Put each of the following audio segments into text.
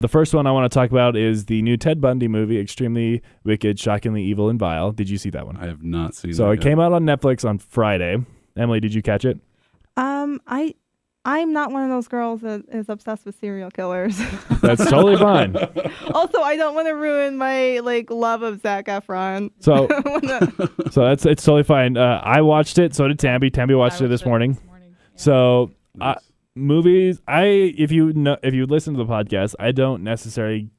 The first one I want to talk about is the new Ted Bundy movie, Extremely Wicked, Shockingly Evil, and Vile. Did you see that one? I have not seen it. So it came out on Netflix on Friday. Emily, did you catch it? I'm not one of those girls that is obsessed with serial killers. That's totally fine. Also, I don't want to ruin my love of Zac Efron. So it's totally fine. I watched it. So did Tamby. Tamby watched it this morning. Yeah. So Nice. movies. If you listen to the podcast, I don't necessarily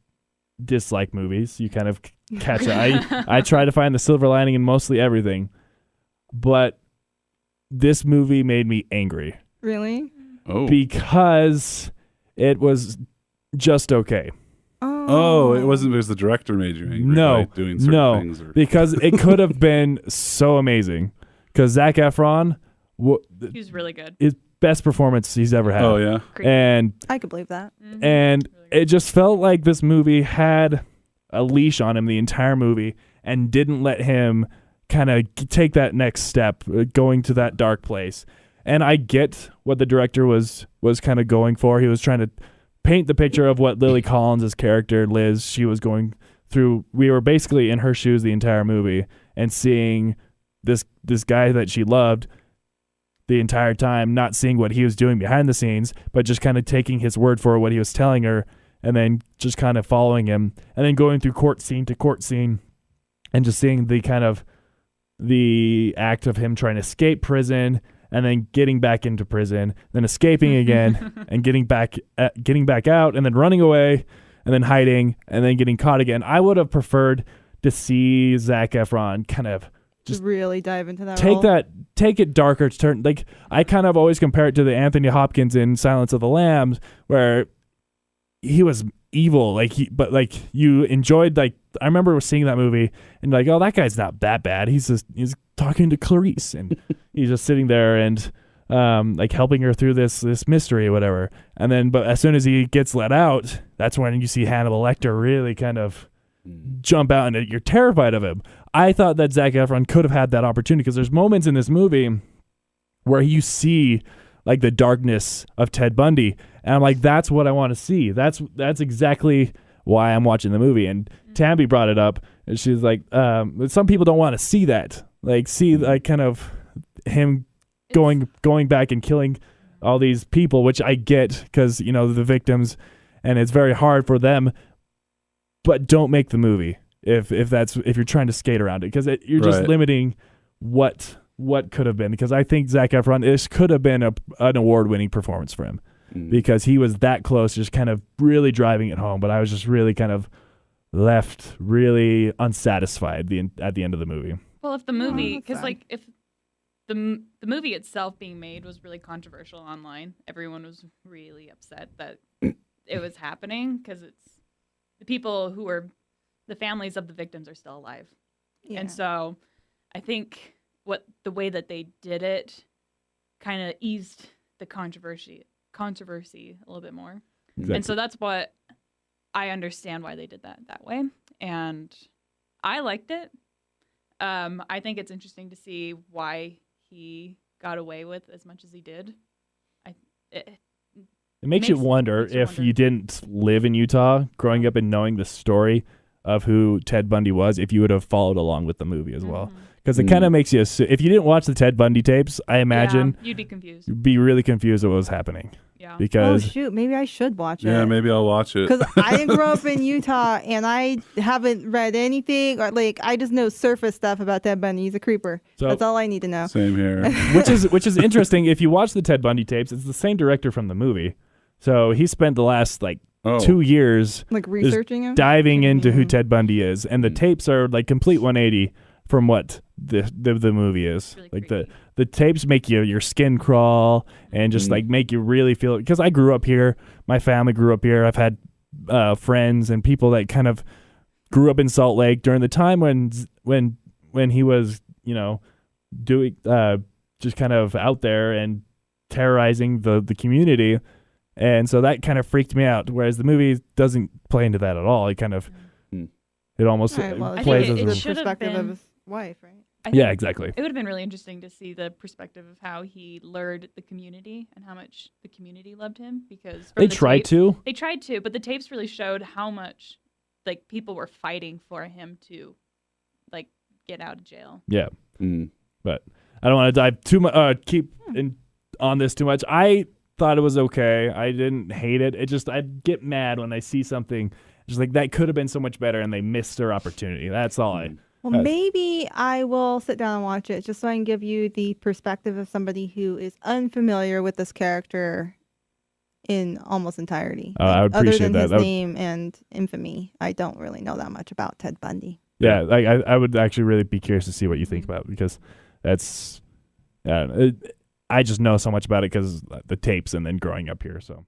dislike movies. You kind of catch it. I try to find the silver lining in mostly everything, but this movie made me angry. Really? Oh. Because it was just okay. Oh, it wasn't because the director made you angry by doing certain things. Or... because it could have been so amazing. Because Zac Efron, He was really good. his best performance he's ever had. Oh, yeah. Great. And I could believe that. Mhm. and Really good. it just felt like this movie had a leash on him the entire movie and didn't let him kind of take that next step, going to that dark place. And I get what the director was kind of going for. He was trying to paint the picture of what Lily Collins' character, Liz, she was going through. We were basically in her shoes the entire movie and seeing this guy that she loved the entire time, not seeing what he was doing behind the scenes, but just kind of taking his word for what he was telling her and then just kind of following him and then going through court scene to court scene and just seeing the kind of the act of him trying to escape prison and then getting back into prison, then escaping again and getting back out and then running away and then hiding and then getting caught again. I would have preferred to see Zac Efron kind of just really dive into that role. take it darker, turn like I kind of always compare it to the Anthony Hopkins in Silence of the Lambs, where he was evil, but you enjoyed, I remember seeing that movie and like, oh, that guy's not that bad. He's talking to Clarice and he's just sitting there and helping her through this mystery or whatever. And then, but as soon as he gets let out, that's when you see Hannibal Lecter really kind of jump out and you're terrified of him. I thought that Zac Efron could have had that opportunity because there's moments in this movie where you see like the darkness of Ted Bundy. And I'm like, that's what I want to see. That's exactly why I'm watching the movie. And Tammy brought it up and she's like, some people don't want to see that. Like see like kind of him going back and killing all these people, which I get because, you know, the victims and it's very hard for them, but don't make the movie if you're trying to skate around it because you're just limiting what could have been, because I think Zac Efron could have been an award-winning performance for him because he was that close, just kind of really driving it home. But I was just really kind of left really unsatisfied at the end of the movie. Well, if the movie, because if the movie itself being made was really controversial online, everyone was really upset that it was happening because it's the people who were the families of the victims are still alive, and so I think the way that they did it kind of eased the controversy a little bit more. Exactly. And so that's what I understand why they did that way. And I liked it. I think it's interesting to see why he got away with as much as he did. It makes you wonder if you didn't live in Utah growing up and knowing the story of who Ted Bundy was, if you would have followed along with the movie as well. Because it kind of makes you, if you didn't watch the Ted Bundy tapes, I imagine you'd be confused. You'd be really confused at what was happening. Yeah. Because shoot, maybe I should watch it. Yeah, maybe I'll watch it. Because I didn't grow up in Utah and I haven't read anything or I just know surface stuff about Ted Bundy. He's a creeper. So, that's all I need to know. Same here. which is interesting. If you watch the Ted Bundy tapes, it's the same director from the movie. So he spent the last 2 years researching him, diving into who Ted Bundy is, and the tapes are complete 180 from what the movie is. Really the tapes make your skin crawl and just make you really feel it. Because I grew up here, my family grew up here. I've had friends and people that kind of grew up in Salt Lake during the time when he was doing just kind of out there and terrorizing the community. And so that kind of freaked me out, whereas the movie doesn't play into that at all. It kind of, it almost plays as the perspective of his wife, right? Yeah, exactly. It would have been really interesting to see the perspective of how he lured the community and how much the community loved him, because they tried to. They tried to, but the tapes really showed how much like people were fighting for him to like get out of jail. Yeah. But I don't want to dive too much on this too much. I thought it was okay. I didn't hate it. It just, I'd get mad when I see something just like that could have been so much better and they missed their opportunity. That's all Well, maybe I will sit down and watch it just so I can give you the perspective of somebody who is unfamiliar with this character in almost entirety. I would appreciate other than that. his name and infamy, I don't really know that much about Ted Bundy. Yeah, like I would actually really be curious to see what you think about it, because that's, I just know so much about it because the tapes and then growing up here. So.